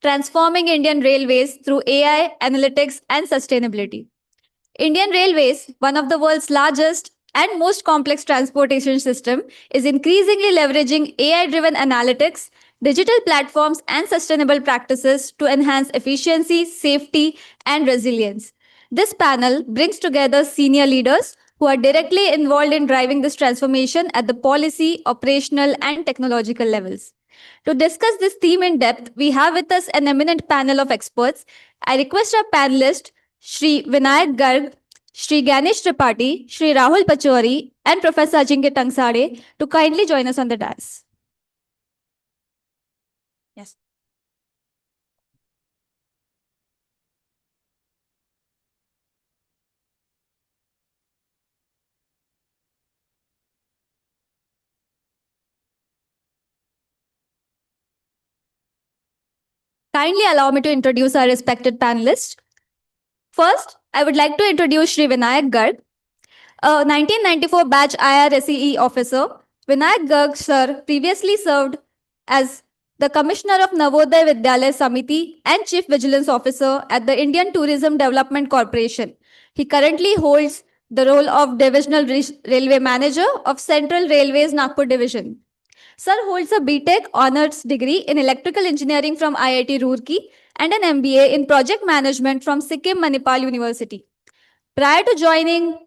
transforming Indian Railways through AI, analytics, and sustainability. Indian Railways, one of the world's largest and most complex transportation system, is increasingly leveraging AI-driven analytics, digital platforms, and sustainable practices to enhance efficiency, safety, and resilience. This panel brings together senior leaders who are directly involved in driving this transformation at the policy, operational, and technological levels. To discuss this theme in depth, we have with us an eminent panel of experts. I request our panelists, Shri Vinayak Garg, Shri Ganesh Tripathi, Shri Rahul Pachori, and Professor Ajinkya Tangsade to kindly join us on the dais. Yes. Kindly allow me to introduce our respected panelists. First, I would like to introduce Shri Vinayak Garg, a 1994 batch IRSEE officer. Vinayak Garg sir previously served as the Commissioner of Navodaya Vidyalaya Samiti and Chief Vigilance Officer at the Indian Tourism Development Corporation. He currently holds the role of Divisional Railway Manager of Central Railways Nagpur Division. Sir holds a BTech Honours degree in Electrical Engineering from IIT Roorkee and an MBA in Project Management from Sikkim Manipal University. Prior to joining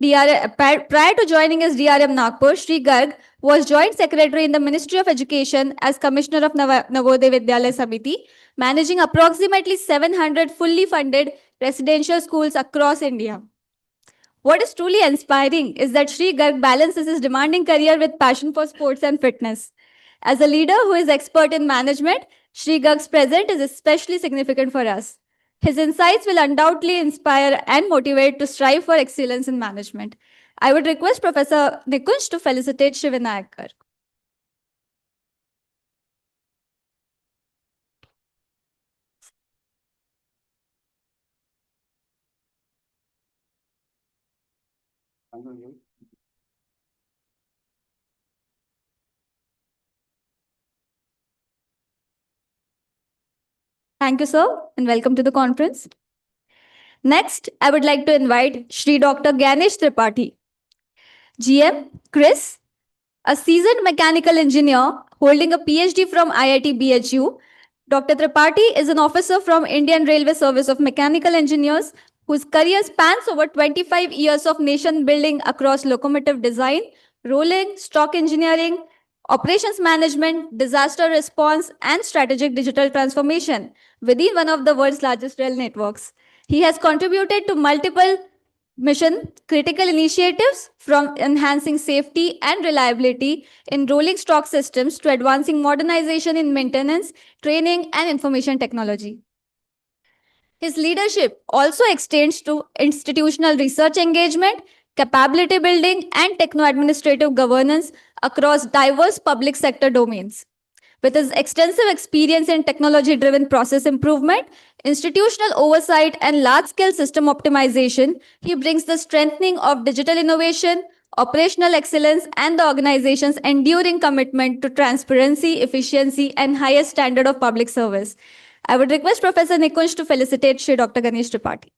as DRM Nagpur, Sri Garg was Joint Secretary in the Ministry of Education as Commissioner of Navodaya Vidyalaya Samiti, managing approximately 700 fully funded residential schools across India. What is truly inspiring is that Sri Garg balances his demanding career with passion for sports and fitness. As a leader who is expert in management, Sri Garg's presence is especially significant for us. His insights will undoubtedly inspire and motivate to strive for excellence in management. I would request Professor Nikunj to felicitate Shri Vinayak Garg. Thank you, sir, and welcome to the conference. Next, I would like to invite Shri Dr. Ganesh Tripathi, GM, Chris, a seasoned mechanical engineer holding a PhD from IIT BHU. Dr. Tripathi is an officer from Indian Railway Service of Mechanical Engineers whose career spans over 25 years of nation building across locomotive design, rolling, stock engineering, operations management, disaster response, and strategic digital transformation within one of the world's largest rail networks. He has contributed to multiple mission critical initiatives from enhancing safety and reliability in rolling stock systems to advancing modernization in maintenance, training, and information technology. His leadership also extends to institutional research engagement, capability building, and techno-administrative governance across diverse public sector domains. With his extensive experience in technology-driven process improvement, institutional oversight, and large-scale system optimization, he brings the strengthening of digital innovation, operational excellence, and the organization's enduring commitment to transparency, efficiency, and highest standard of public service. I would request Professor Nikunj to felicitate Shri Dr. Ganesh Tripathi.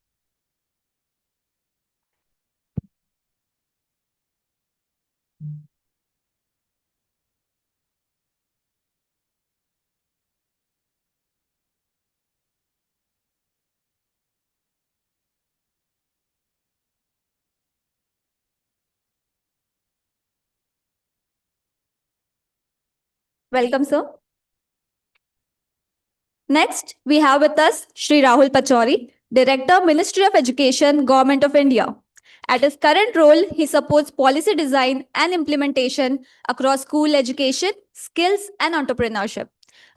Welcome, sir. Next, we have with us Shri Rahul Pachori, Director, Ministry of Education, Government of India. At his current role, he supports policy design and implementation across school education, skills, and entrepreneurship.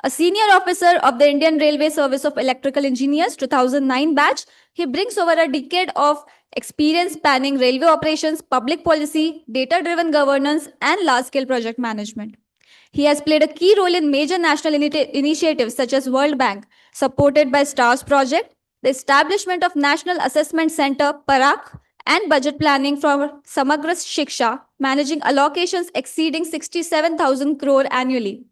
A senior officer of the Indian Railway Service of Electrical Engineers 2009 batch, he brings over a decade of experience spanning railway operations, public policy, data-driven governance, and large-scale project management. He has played a key role in major national initiatives such as World Bank, supported by STARS project, the establishment of National Assessment Center, PARAK, and budget planning from Samagra Shiksha, managing allocations exceeding 67,000 crore annually.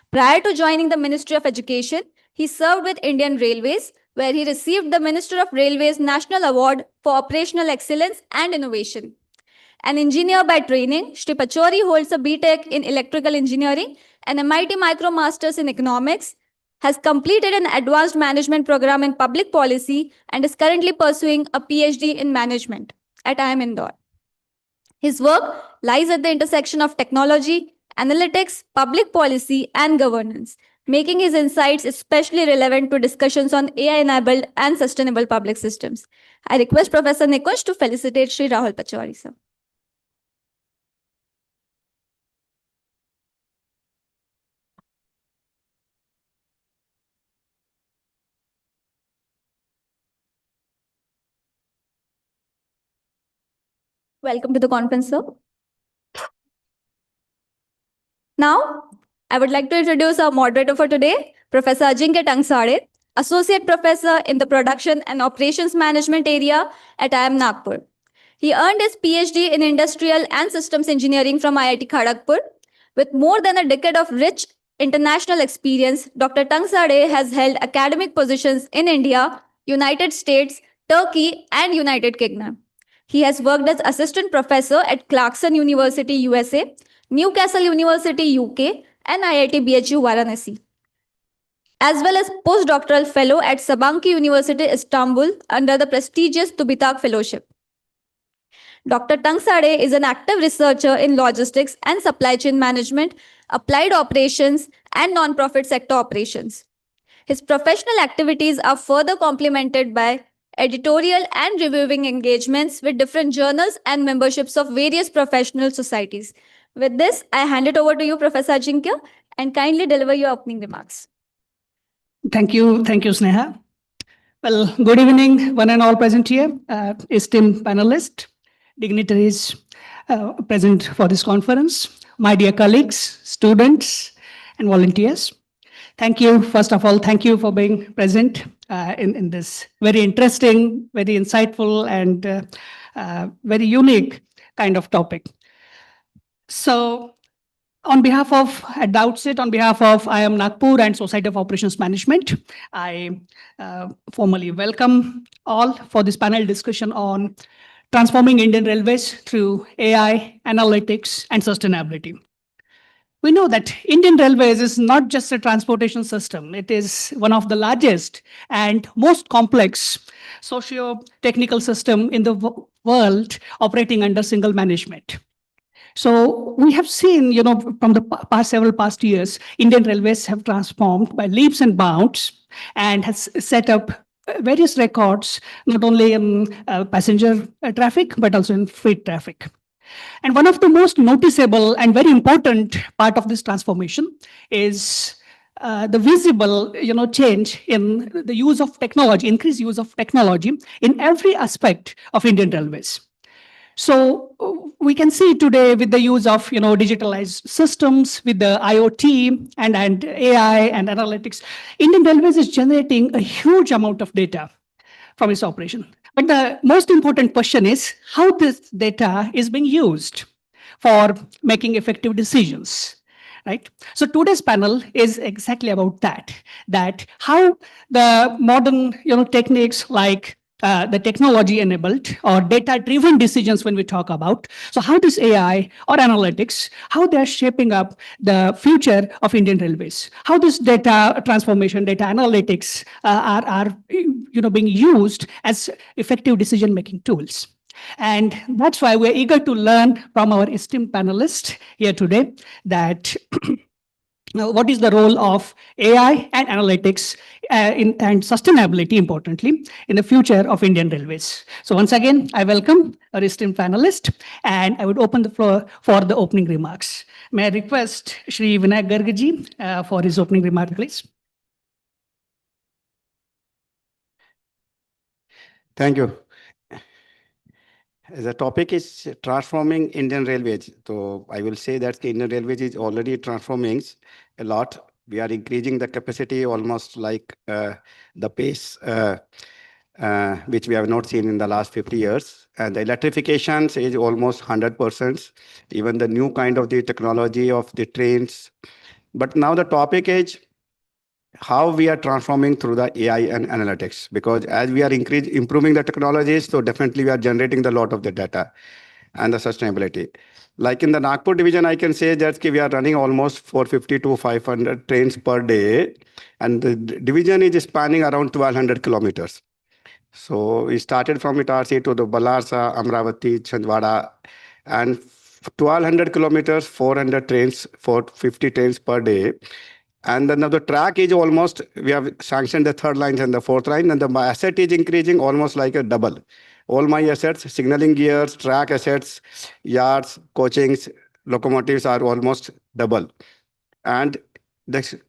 Prior to joining the Ministry of Education, He served with Indian Railways, where he received the Minister of Railways National Award for Operational Excellence and Innovation. An engineer by training, Shri Pachori holds a BTech in Electrical Engineering and MIT Micro Masters in Economics, has completed an advanced management program in public policy, and is currently pursuing a PhD in management at IIM Indore. His work lies at the intersection of technology, analytics, public policy, and governance, making his insights especially relevant to discussions on AI-enabled and sustainable public systems. I request Professor Nikunj to felicitate Sri Rahul Pachori, sir. Welcome to the conference, sir. Now, I would like to introduce our moderator for today, Professor Ajinkya Tangsade, Associate Professor in the Production and Operations Management area at IIM Nagpur. He earned his PhD in Industrial and Systems Engineering from IIT Kharagpur. With more than a decade of rich international experience, Dr. Tangsade has held academic positions in India, United States, Turkey, and United Kingdom. He has worked as assistant professor at Clarkson University, USA, Newcastle University, UK, and IIT BHU Varanasi, as well as postdoctoral fellow at Sabancı University, Istanbul, under the prestigious Tubitak Fellowship. Dr. Tangsade is an active researcher in logistics and supply chain management, applied operations, and non-profit sector operations. His professional activities are further complemented by editorial and reviewing engagements with different journals and memberships of various professional societies. With this, I hand it over to you, Professor Ajinkya, and kindly deliver your opening remarks. Thank you, Sneha. Well, good evening, one and all present here, esteemed panelists, dignitaries present for this conference, my dear colleagues, students, and volunteers. Thank you, first of all, thank you for being present in this very interesting, very insightful, and very unique kind of topic. So, on behalf of, at the outset, on behalf of IIM Nagpur and Society of Operations Management, I formally welcome all for this panel discussion on transforming Indian Railways through AI, analytics, and sustainability. We know that Indian Railways is not just a transportation system. It is one of the largest and most complex socio-technical system in the world operating under single management. So we have seen, from the several past years, Indian Railways have transformed by leaps and bounds and has set up various records, not only in passenger traffic, but also in freight traffic. And one of the most noticeable and very important part of this transformation is the visible, change in the use of technology, increased use of technology in every aspect of Indian Railways. So we can see today with the use of digitalized systems, with the IoT and AI and analytics, Indian Railways is generating a huge amount of data from its operation. But the most important question is how this data is being used for making effective decisions. Right? So today's panel is exactly about that how the modern techniques like the technology enabled or data driven decisions when we talk about. So how does AI or analytics, how they're shaping up the future of Indian Railways? How this data transformation, data analytics are being used as effective decision making tools. And that's why we're eager to learn from our esteemed panelists here today that now, what is the role of AI and analytics and sustainability, importantly, in the future of Indian Railways? So once again, I welcome our esteemed panelists, and I would open the floor for the opening remarks. May I request Shri Vinayak Gargaji for his opening remark, please? Thank you. The topic is transforming Indian Railways. So I will say that the Indian Railways is already transforming a lot. We are increasing the capacity almost like the pace which we have not seen in the last 50 years. And the electrification is almost 100%. Even the new kind of the technology of the trains. But now the topic is how we are transforming through the AI and analytics. Because as we are improving the technologies, so definitely we are generating a lot of the data and the sustainability. Like in the Nagpur division, I can say that we are running almost 450 to 500 trains per day, and the division is spanning around 1200 kilometers. So we started from Itarsi to the Balarsa, Amravati, Chandwada, and 1200 kilometers, 400 trains, 450 trains per day. And then now the track is almost, we have sanctioned the third line and the fourth line, and the my asset is increasing almost like a double. All my assets, signaling gears, track assets, yards, coachings, locomotives are almost double. And the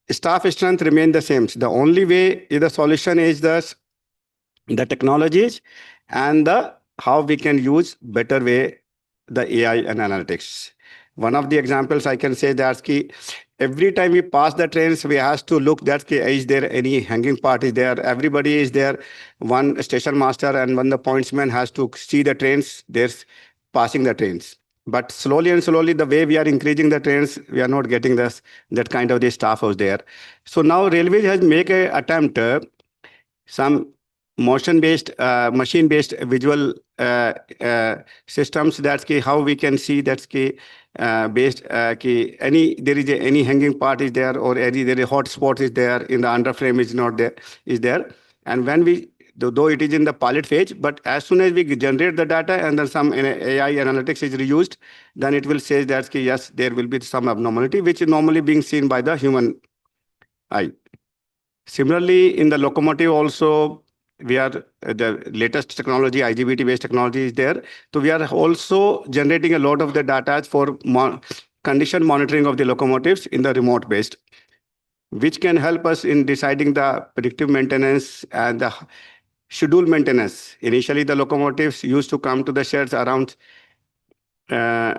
staff strength remain the same. The only way is the solution is the technologies and the how we can use better way the AI and analytics. One of the examples I can say that ki, every time we pass the trains, we have to look that ki, is there any hanging part is there. Everybody is there. One station master and one the pointsman has to see the trains. There's passing the trains. But slowly and slowly, the way we are increasing the trains, we are not getting this that kind of the staff out there. So now railways has make a attempt some motion based machine based visual systems that's ki how we can see that's ki based ki any there is any hanging part is there or any there is hot spot is there in the under frame is not there is there. And when we though it is in the pilot phase, but as soon as we generate the data and then some AI analytics is reused, then it will say that ki yes, there will be some abnormality which is normally being seen by the human eye. Similarly, in the locomotive also, we are the latest technology, IGBT-based technology is there. So we are also generating a lot of the data for condition monitoring of the locomotives in the remote based, which can help us in deciding the predictive maintenance and the schedule maintenance. Initially, the locomotives used to come to the sheds around uh,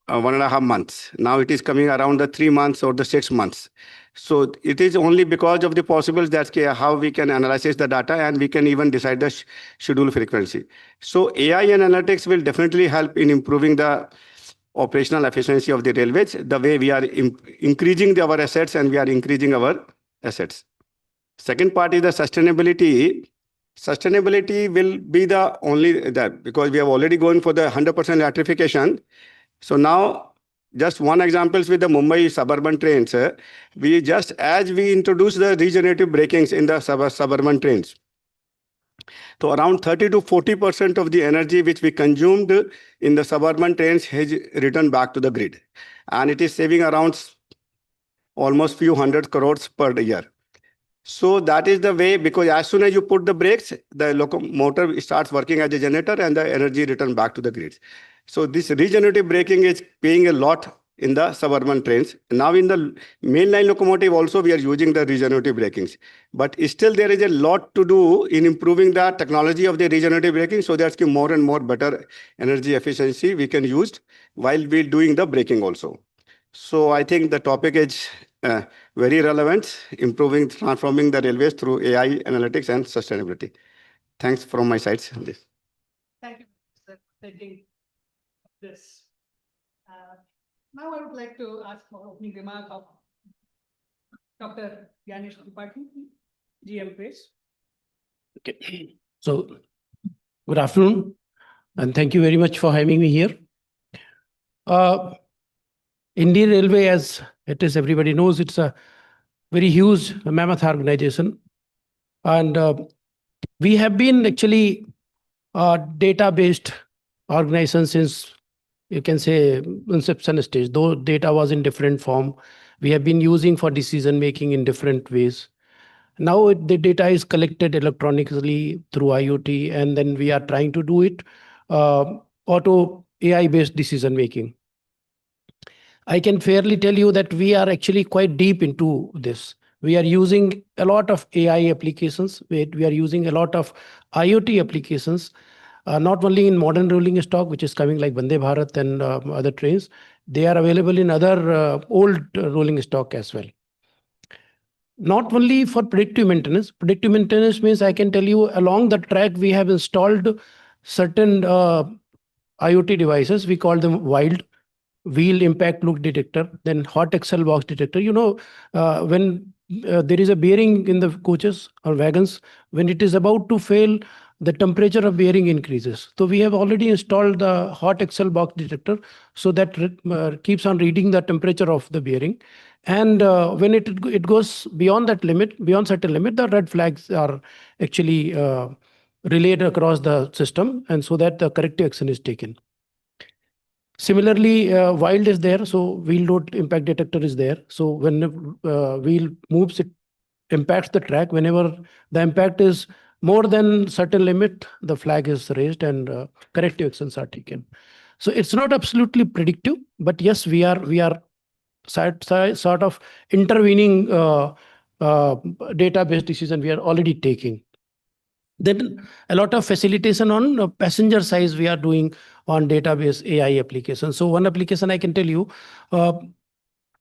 1.5 months. Now it is coming around the 3 months or the 6 months. So it is only because of the possibles that's how we can analyze the data and we can even decide the schedule frequency. So AI and analytics will definitely help in improving the operational efficiency of the railways, the way we are increasing our assets and we are increasing our assets. Second part is the sustainability. Sustainability will be the only that because we have already gone for the 100% electrification. So now, just one example with the Mumbai suburban trains. We just as we introduce the regenerative brakings in the suburban trains, so around 30 to 40% of the energy which we consumed in the suburban trains has returned back to the grid, and it is saving around almost few hundred crores per year. So that is the way, because as soon as you put the brakes, the locomotive starts working as a generator and the energy return back to the grids. So this regenerative braking is paying a lot in the suburban trains. Now in the mainline locomotive also we are using the regenerative brakings. But still there is a lot to do in improving the technology of the regenerative braking so that more and more better energy efficiency we can use while we doing the braking also. So I think the topic is very relevant, improving, transforming the railways through AI, analytics, and sustainability. Thanks from my side. This. Thank you, sir, for taking this. Now I would like to ask for opening remark of Dr. Ganesh Tripathi, GM, please. Okay. So, good afternoon, and thank you very much for having me here. Indian Railway, as it is, everybody knows, it's a very huge mammoth organization. And we have been actually a data-based organization since, you can say, inception stage, though data was in different form. We have been using for decision making in different ways. Now the data is collected electronically through IoT, and then we are trying to do it auto AI-based decision making. I can fairly tell you that we are actually quite deep into this. We are using a lot of AI applications. We are using a lot of IoT applications, not only in modern rolling stock, which is coming like Vande Bharat and other trains. They are available in other old rolling stock as well. Not only for predictive maintenance. Predictive maintenance means I can tell you along the track we have installed certain IoT devices. We call them wheel impact look detector, then hot Excel box detector. When there is a bearing in the coaches or wagons. When it is about to fail, the temperature of bearing increases. So we have already installed the hot Excel box detector, so that keeps on reading the temperature of the bearing. And when it goes beyond that limit, beyond certain limit, the red flags are actually relayed across the system, and so that the corrective action is taken. Similarly, wild is there, so wheel load impact detector is there. So when wheel moves, it impacts the track. Whenever the impact is more than certain limit, the flag is raised and corrective actions are taken. So it's not absolutely predictive, but yes, we are sort of intervening database decision we are already taking. Then a lot of facilitation on passenger size we are doing on database AI applications. So one application I can tell you, uh,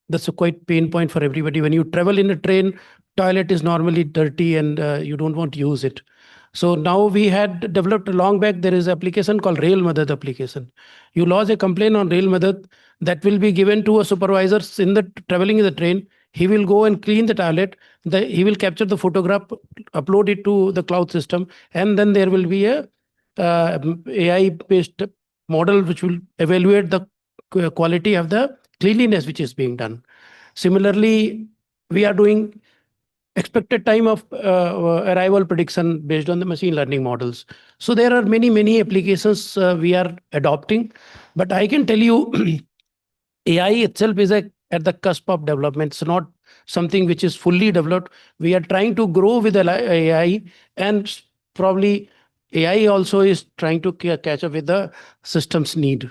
that's a quite pain point for everybody. When you travel in a train, toilet is normally dirty and you don't want to use it. So now we had developed a long back, there is an application called Rail Madad application. You lodge a complaint on Rail Madad, that will be given to a supervisor in the traveling in the train. He will go and clean the toilet. He will capture the photograph, upload it to the cloud system, and then there will be a AI-based model which will evaluate the quality of the cleanliness which is being done. Similarly, we are doing expected time of arrival prediction based on the machine learning models. So there are many applications we are adopting, but I can tell you AI itself is at the cusp of development. It's not something which is fully developed. We are trying to grow with the AI, and probably AI also is trying to catch up with the system's need.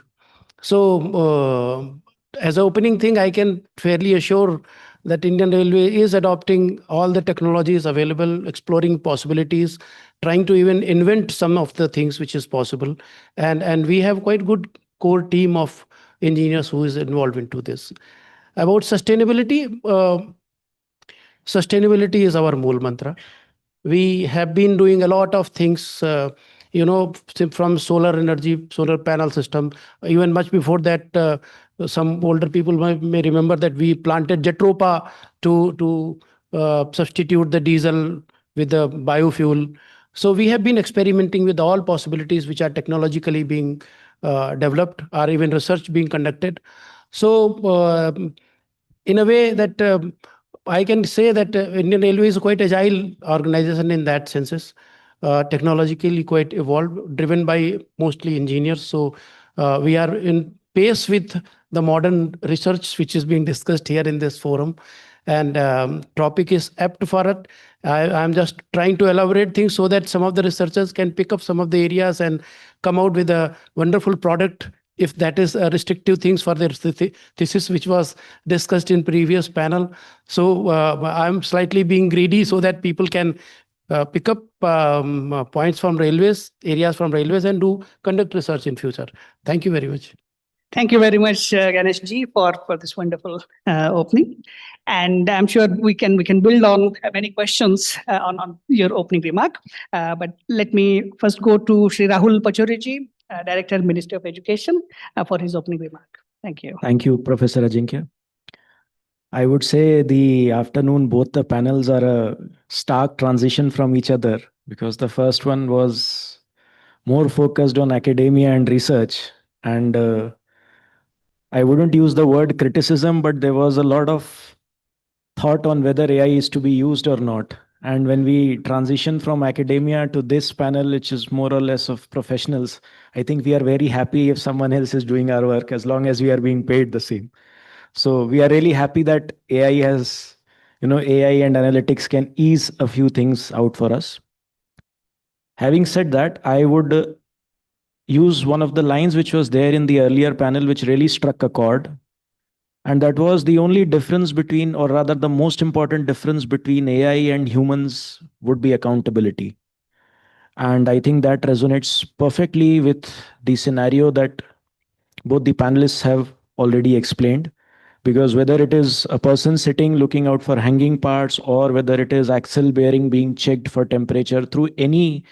So, as an opening thing, I can fairly assure that Indian Railway is adopting all the technologies available, exploring possibilities, trying to even invent some of the things which is possible. And we have quite good core team of engineers who is involved into this. About sustainability, sustainability is our mool mantra. We have been doing a lot of things, from solar energy, solar panel system. Even much before that, some older people may remember that we planted Jetropa to substitute the diesel with the biofuel. So we have been experimenting with all possibilities which are technologically being developed, or even research being conducted. So in a way that I can say that Indian Railway is a quite agile organization in that senses, technologically quite evolved, driven by mostly engineers. So we are in pace with the modern research which is being discussed here in this forum, and topic is apt for it. I'm just trying to elaborate things so that some of the researchers can pick up some of the areas and come out with a wonderful product, if that is restrictive things for their thesis, which was discussed in previous panel. So I'm slightly being greedy so that people can pick up points from railways, areas from railways, and do conduct research in future. Thank you very much. Thank you very much, Ganesh ji, for this wonderful opening. And I'm sure we can build on many questions on your opening remark. But let me first go to Sri Rahul Pachori ji, Director, Ministry of Education, for his opening remark. Thank you. Thank you, Professor Ajinkya. I would say the afternoon, both the panels are a stark transition from each other, because the first one was more focused on academia and research. And I wouldn't use the word criticism, but there was a lot of thought on whether AI is to be used or not. And when we transition from academia to this panel, which is more or less of professionals, I think we are very happy if someone else is doing our work, as long as we are being paid the same. So we are really happy that AI and analytics can ease a few things out for us. Having said that, I would use one of the lines which was there in the earlier panel, which really struck a chord. And that was the only difference between, or rather the most important difference between AI and humans would be accountability. And I think that resonates perfectly with the scenario that both the panelists have already explained. Because whether it is a person sitting looking out for hanging parts, or whether it is axle bearing being checked for temperature through any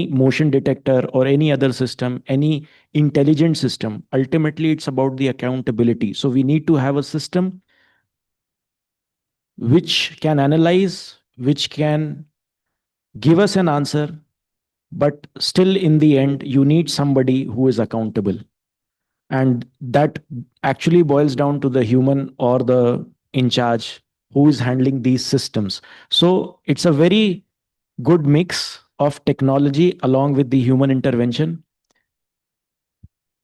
motion detector or any other system, any intelligent system, ultimately it's about the accountability. So we need to have a system which can analyze, which can give us an answer, but still in the end, you need somebody who is accountable. And that actually boils down to the human or the in charge who is handling these systems. So it's a very good mix of technology along with the human intervention.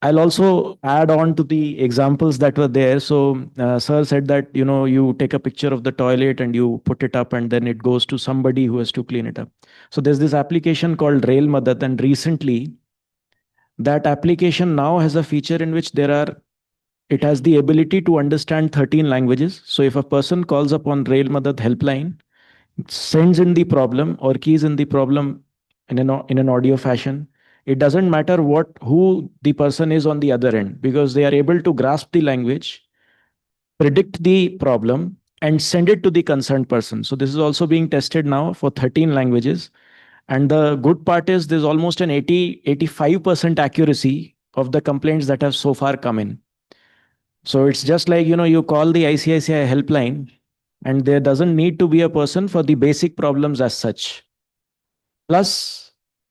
I'll also add on to the examples that were there. So, sir said that you take a picture of the toilet and you put it up, and then it goes to somebody who has to clean it up. So there's this application called Rail Madad, and recently that application now has a feature in which it has the ability to understand 13 languages. So if a person calls upon Rail Madad helpline, sends in the problem or keys in the problem in an audio fashion, it doesn't matter who the person is on the other end, because they are able to grasp the language, predict the problem, and send it to the concerned person. So this is also being tested now for 13 languages. And the good part is there's almost an 85% accuracy of the complaints that have so far come in. So it's just like, you call the ICICI helpline, and there doesn't need to be a person for the basic problems as such. Plus,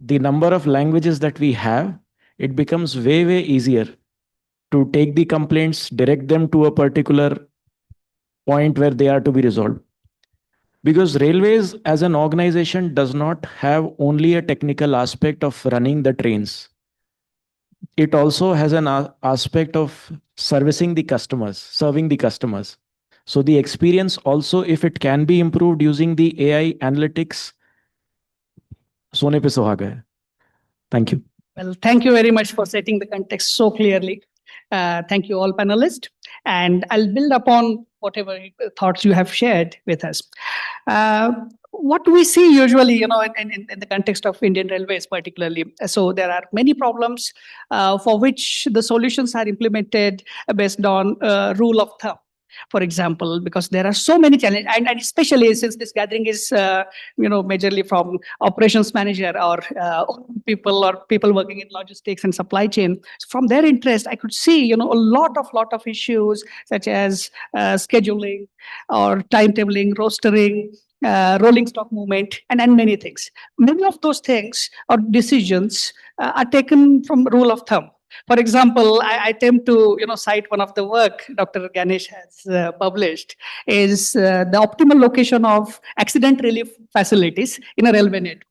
the number of languages that we have, it becomes way, way easier to take the complaints, direct them to a particular point where they are to be resolved. Because railways as an organization does not have only a technical aspect of running the trains. It also has an aspect of serving the customers. So the experience also, if it can be improved using the AI analytics, सोने पे सुहागा है. Thank you. Well, thank you very much for setting the context so clearly. Thank you, all panelists. And I'll build upon whatever thoughts you have shared with us. What we see usually, in the context of Indian Railways particularly, so there are many problems for which the solutions are implemented based on rule of thumb. For example, because there are so many challenges, and especially since this gathering is, majorly from operations manager or people working in logistics and supply chain. So from their interest, I could see, a lot of issues such as scheduling or timetabling, rostering, rolling stock movement, and many things. Many of those things or decisions are taken from rule of thumb. For example, I attempt to cite one of the work Dr. Ganesh has published is the optimal location of accident relief facilities in a railway network.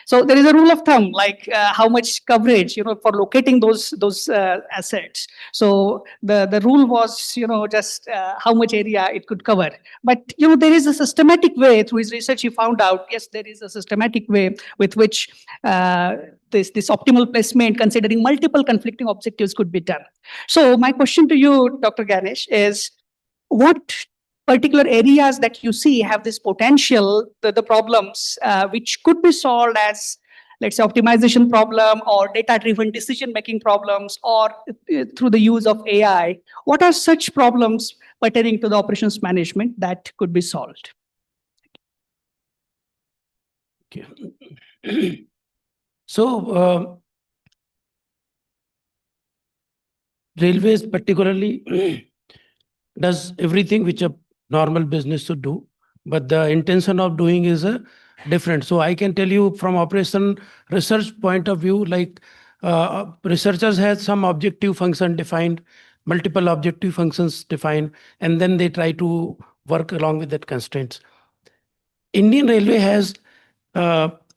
So there is a rule of thumb, like how much coverage, for locating those assets. So the rule was, just how much area it could cover. But there is a systematic way. Through his research, he found out yes, there is a systematic way with which this optimal placement, considering multiple conflicting objectives, could be done. So my question to you, Dr. Ganesh, is what particular areas that you see have this potential, the problems which could be solved as, let's say, optimization problem or data-driven decision-making problems, or through the use of AI? What are such problems pertaining to the operations management that could be solved? Okay. So, railways particularly does everything which a normal business should do, but the intention of doing is different. So I can tell you from operation research point of view, like researchers have some objective function defined, multiple objective functions defined, and then they try to work along with that constraints. Indian Railway has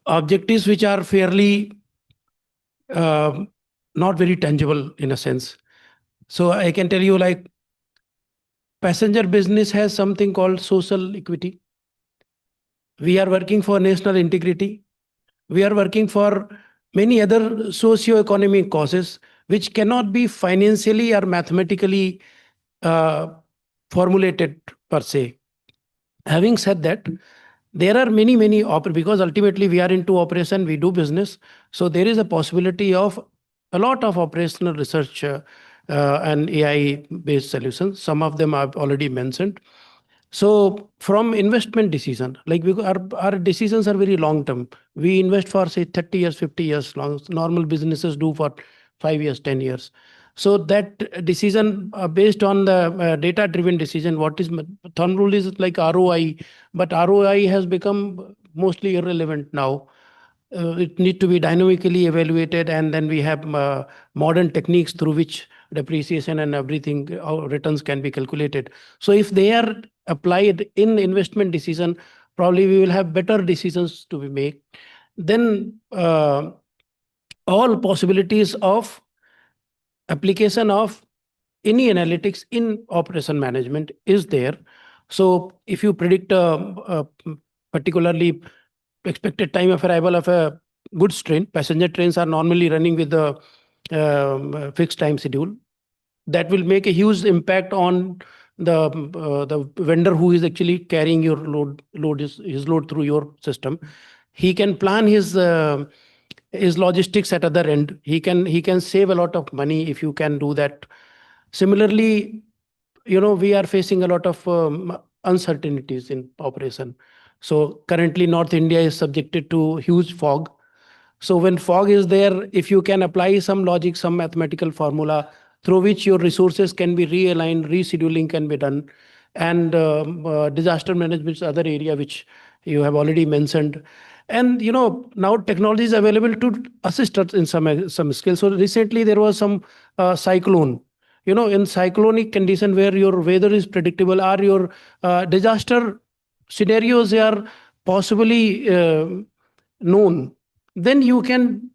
objectives which are fairly not very tangible in a sense. So I can tell you, like, passenger business has something called social equity. We are working for national integrity. We are working for many other socio-economic causes which cannot be financially or mathematically formulated per se. Having said that, there are many, because ultimately we are into operation, we do business. So there is a possibility of a lot of operational research and AI-based solutions. Some of them I've already mentioned. So from investment decision, like our decisions are very long term. We invest for say 30 years, 50 years long. Normal businesses do for 5 years, 10 years. So that decision based on the data-driven decision, what is thumb rule is like ROI, but ROI has become mostly irrelevant now. It need to be dynamically evaluated, and then we have modern techniques through which depreciation and everything returns can be calculated. So if they are applied in investment decision, probably we will have better decisions to be made. Then all possibilities of application of any analytics in operation management is there. So if you predict particularly expected time of arrival of a goods train, passenger trains are normally running with the fixed time schedule. That will make a huge impact on the vendor who is actually carrying your his load through your system. He can plan his logistics at other end. He can save a lot of money if you can do that. Similarly, we are facing a lot of uncertainties in operation. So currently North India is subjected to huge fog. So when fog is there, if you can apply some logic, some mathematical formula through which your resources can be realigned, rescheduling can be done, and disaster management is other area which you have already mentioned. And now technology is available to assist us in some skills. So recently there was some cyclone. In cyclonic condition where your weather is predictable, or your disaster scenarios are possibly known, then you can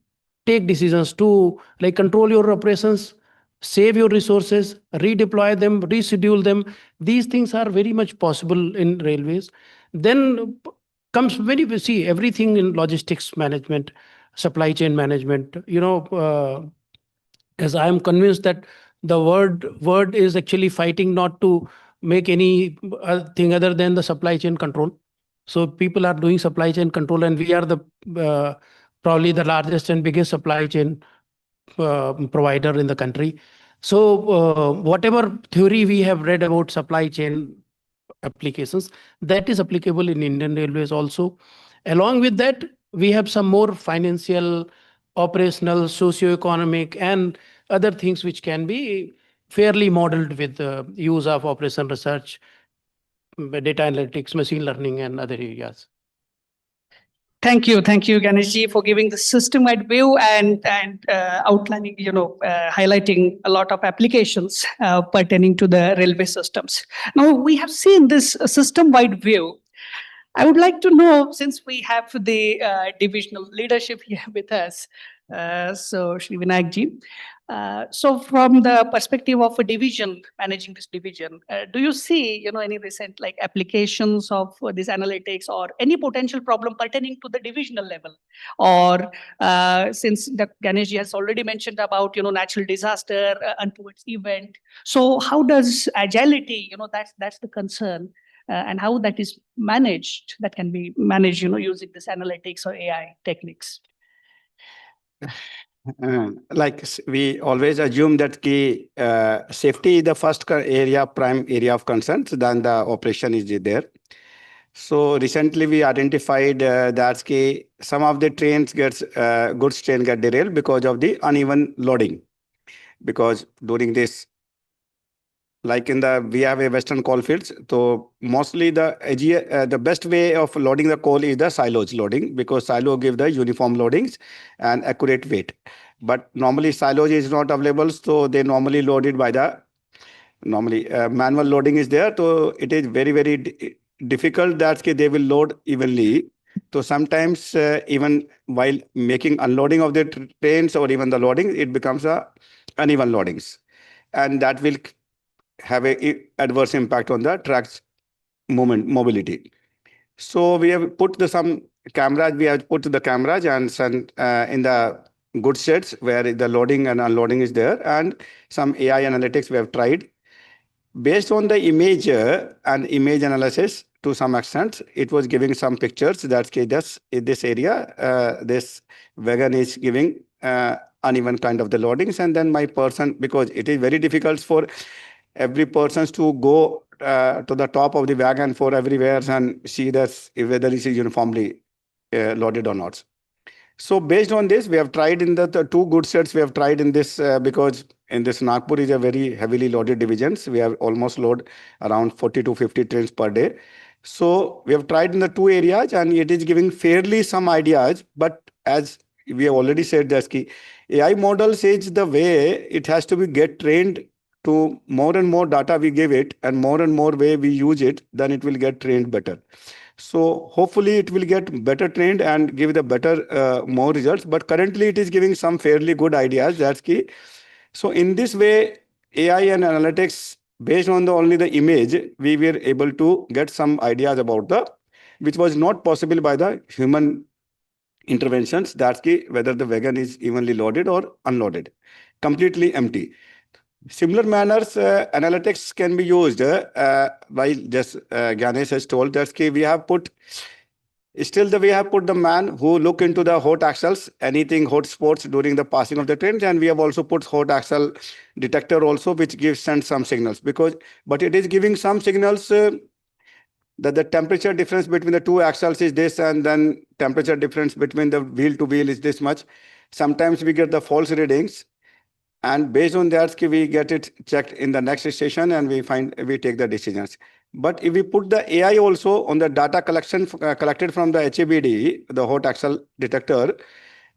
take decisions to like control your operations, save your resources, redeploy them, reschedule them. These things are very much possible in railways. Then comes very, we see everything in logistics management, supply chain management. As I am convinced that the word is actually fighting not to make any thing other than the supply chain control. So people are doing supply chain control, and we are the probably the largest and biggest supply chain provider in the country. So whatever theory we have read about supply chain applications, that is applicable in Indian Railways also. Along with that, we have some more financial, operational, socio-economic, and other things which can be fairly modeled with the use of operation research, data analytics, machine learning, and other areas. Thank you, Ganeshji, for giving the system-wide view and outlining, highlighting a lot of applications pertaining to the railway systems. Now we have seen this system-wide view. I would like to know, since we have the divisional leadership here with us, so Shri Vinayakji, so from the perspective of a division, managing this division, do you see, any recent like applications of these analytics or any potential problem pertaining to the divisional level? Or since the Ganeshji has already mentioned about, natural disaster, untoward event. So how does agility, that's the concern, and how that is managed, that can be managed, using this analytics or AI techniques? We always assume that safety is the first prime area of concern, then the operation is there. So recently we identified that some of the trains goods train get derailed because of the uneven loading. Because during this, we have a western coal fields, so mostly the best way of loading the coal is the silos loading, because silo give the uniform loadings and accurate weight. But normally silos is not available, so they normally load it by the manual loading is there. So it is very, very difficult that they will load evenly. So sometimes even while making unloading of the trains or even the loading, it becomes uneven loadings, and that will have a adverse impact on the track's mobility. So we have put some cameras. We have put the cameras and in the goods sheds where the loading and unloading is there, and some AI analytics we have tried. Based on the image and image analysis, to some extent, it was giving some pictures that this area, this wagon is giving uneven kind of the loadings, and then my person, because it is very difficult for every person to go to the top of the wagon for everywhere and see that whether it is uniformly loaded or not. So based on this, we have tried in the two good sets we have tried in this because in this Nagpur is a very heavily loaded divisions. We have almost load around 40 to 50 trains per day. So we have tried in the two areas and it is giving fairly some ideas. But as we have already said, that AI model says the way it has to be get trained to more and more data we give it and more way we use it, then it will get trained better. So hopefully it will get better trained and give the better more results. But currently it is giving some fairly good ideas. That's key. So in this way, AI and analytics based on the only the image, we were able to get some ideas about the which was not possible by the human interventions. That's key, whether the wagon is evenly loaded or unloaded, completely empty. Similar manners, analytics can be used by just Ganesh has told that we have put still we have put the man who look into the hot axles, anything hot spots during the passing of the trains, and we have also put hot axle detector also, which sends some signals but it is giving some signals that the temperature difference between the two axles is this, and then temperature difference between the wheel to wheel is this much. Sometimes we get the false readings. And based on that, we get it checked in the next station and we take the decisions. But if we put the AI also on the data collection collected from the HABD, the hot axle detector,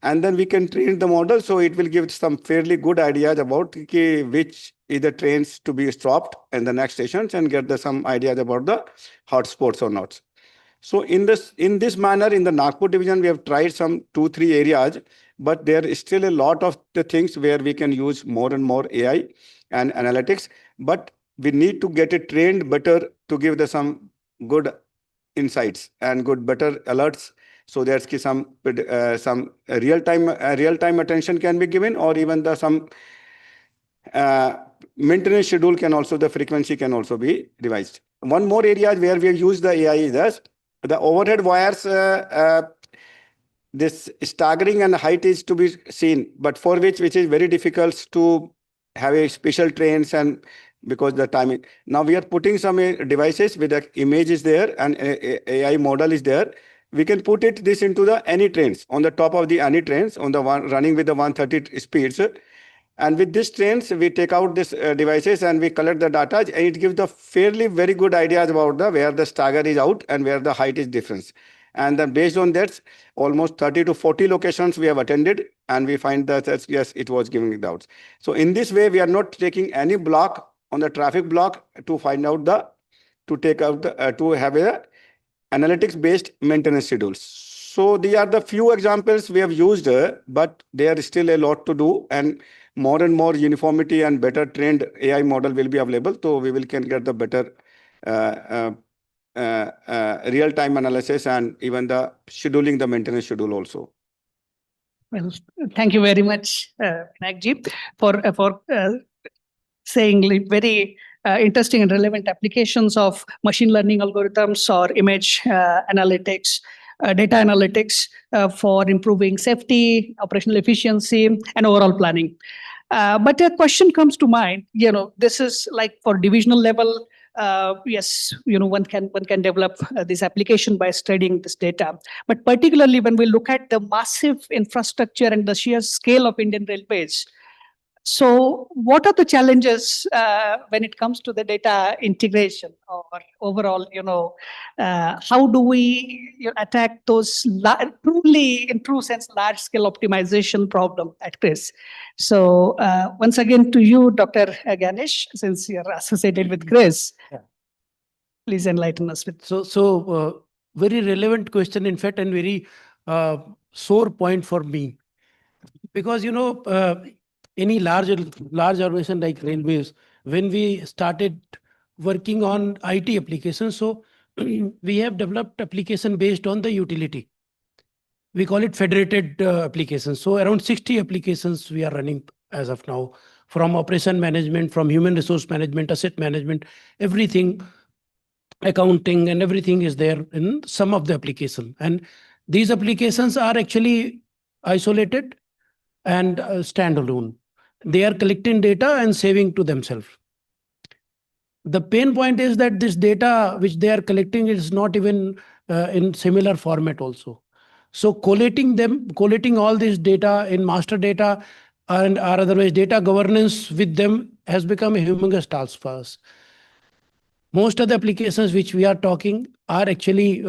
and then we can train the model. So it will give some fairly good ideas about which is the trains to be stopped in the next stations and get some ideas about the hotspots or not. So in this manner, in the Nagpur division, we have tried some 2-3 areas, but there is still a lot of the things where we can use more and more AI and analytics. But we need to get it trained better to give some good insights and better alerts. So there's some real time attention can be given, or even some maintenance schedule can also, the frequency can also be revised. One more area where we have used the AI is the overhead wires. This staggering and height is to be seen, but for which is very difficult to have a special trains, and because the timing. Now we are putting some devices with the image is there and AI model is there. We can put this into the any trains on the top of the any trains on the one running with the 130 speeds. And with these trains, we take out these devices and we collect the data, and it gives the fairly very good ideas about where the stagger is out and where the height is difference. And then based on that, almost 30 to 40 locations we have attended, and we find that yes, it was giving the doubts. So in this way, we are not taking any block on the traffic block to find out to have a analytics based maintenance schedules. So these are the few examples we have used, but there is still a lot to do, and more uniformity and better trained AI model will be available. So we can get the better real-time analysis and even the scheduling the maintenance schedule also. Well, thank you very much, Vinayakji, for saying very interesting and relevant applications of machine learning algorithms or image analytics, data analytics for improving safety, operational efficiency, and overall planning. But a question comes to mind. This is like for divisional level. Yes, one can develop this application by studying this data. But particularly when we look at the massive infrastructure and the sheer scale of Indian Railways, so what are the challenges when it comes to the data integration, or overall, how do we attack those truly, in true sense, large scale optimization problem at CRIS? So once again to you, Dr. Ganesh, since you're associated with CRIS, please enlighten us with. So very relevant question, in fact, and very sore point for me, because any large organization like railways, when we started working on IT applications, so we have developed application based on the utility. We call it federated applications. So around 60 applications we are running as of now, from operation management, from human resource management, asset management, everything, accounting, and everything is there in some of the application. And these applications are actually isolated and standalone. They are collecting data and saving to themselves. The pain point is that this data which they are collecting is not even in similar format also. So collating all this data in master data and or otherwise data governance with them has become a humongous task for us. Most of the applications which we are talking are actually,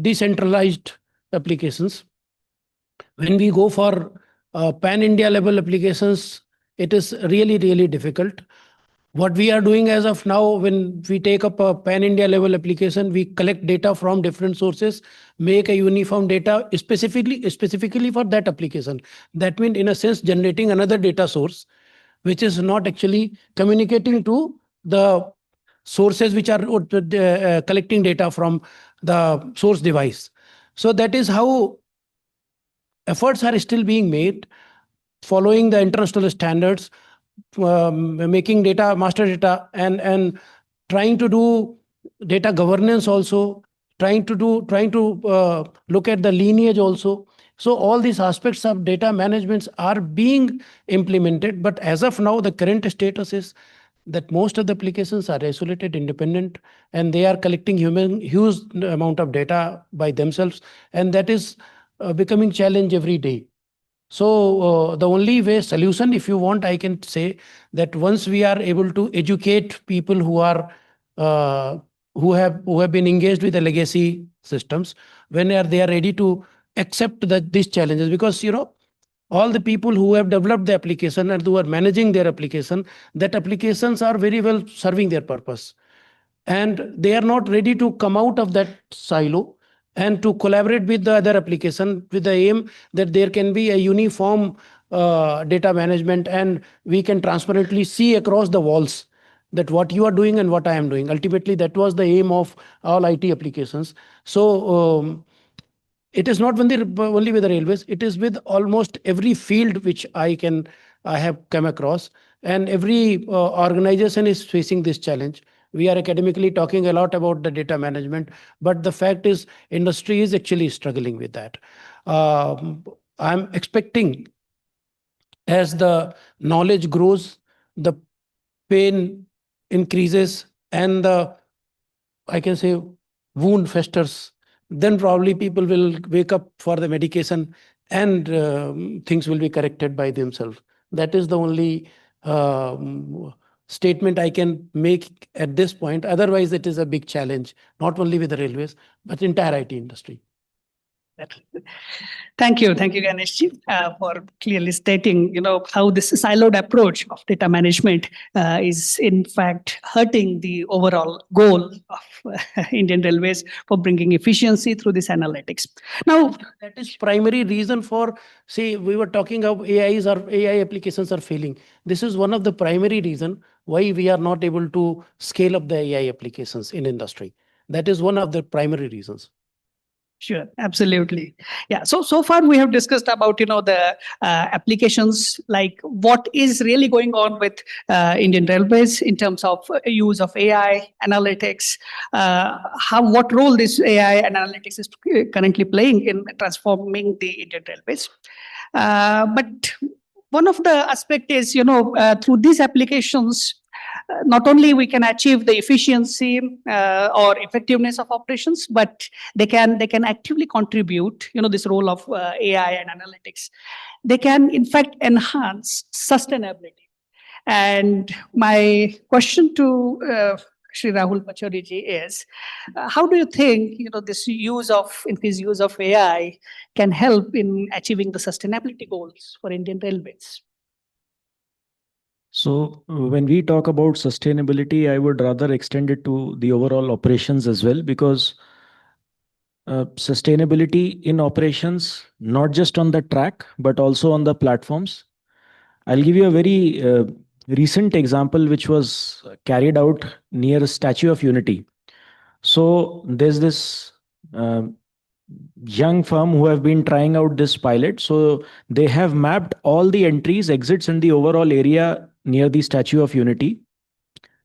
decentralized applications. When we go for pan-India level applications, it is really, really difficult. What we are doing as of now, when we take up a pan-India level application, we collect data from different sources, make a uniform data specifically for that application. That means, in a sense, generating another data source, which is not actually communicating to the sources which are collecting data from the source device. So that is how efforts are still being made, following the international standards, making data master data, and trying to do data governance also, trying to look at the lineage also. So all these aspects of data management are being implemented, but as of now the current status is that most of the applications are isolated, independent, and they are collecting huge amount of data by themselves, and that is becoming challenge every day. So the only way solution, if you want, I can say that once we are able to educate people who are who have been engaged with the legacy systems, when they are ready to accept these challenges, because all the people who have developed the application and who are managing their application, that applications are very well serving their purpose, and they are not ready to come out of that silo and to collaborate with the other application with the aim that there can be a uniform data management, and we can transparently see across the walls that what you are doing and what I am doing. Ultimately, that was the aim of all IT applications. So it is not only with the railways, it is with almost every field which I have come across, and every organization is facing this challenge. We are academically talking a lot about the data management, but the fact is industry is actually struggling with that. I'm expecting, as the knowledge grows, the pain increases, and the, I can say, wound festers, then probably people will wake up for the medication, and things will be corrected by themselves. That is the only statement I can make at this point. Otherwise, it is a big challenge, not only with the railways, but entire IT industry. Thank you, Ganeshji, for clearly stating, how this siloed approach of data management is in fact hurting the overall goal of Indian Railways for bringing efficiency through this analytics. Now, that is primary reason for, say, we were talking of AI applications are failing. This is one of the primary reason why we are not able to scale up the AI applications in industry. That is one of the primary reasons. Sure, absolutely. Yeah. So far we have discussed about the applications, like what is really going on with Indian Railways in terms of use of AI analytics, what role this AI and analytics is currently playing in transforming the Indian Railways. But one of the aspect is through these applications, not only we can achieve the efficiency or effectiveness of operations, but they can actively contribute, this role of AI and analytics. They can in fact enhance sustainability. And my question to Shri Rahul Pachori ji is, how do you think this increased use of AI can help in achieving the sustainability goals for Indian Railways? So when we talk about sustainability, I would rather extend it to the overall operations as well, because sustainability in operations, not just on the track, but also on the platforms. I'll give you a very recent example, which was carried out near Statue of Unity. So there's this young firm who have been trying out this pilot. So they have mapped all the entries, exits in the overall area near the Statue of Unity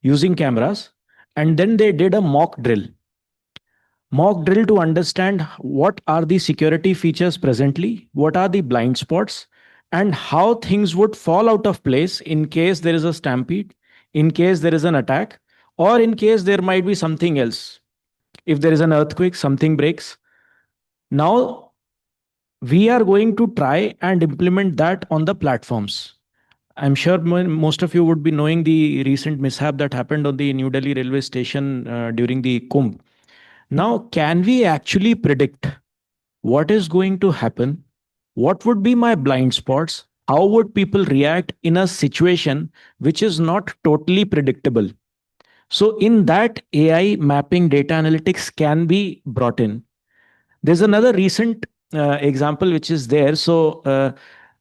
using cameras. And then they did a mock drill to understand what are the security features presently, what are the blind spots, and how things would fall out of place in case there is a stampede, in case there is an attack, or in case there might be something else. If there is an earthquake, something breaks. Now, we are going to try and implement that on the platforms. I'm sure most of you would be knowing the recent mishap that happened on the New Delhi railway station during the Kumbh. Now, can we actually predict what is going to happen? What would be my blind spots? How would people react in a situation which is not totally predictable? So, in that, AI mapping data analytics can be brought in. There's another recent example which is there. So,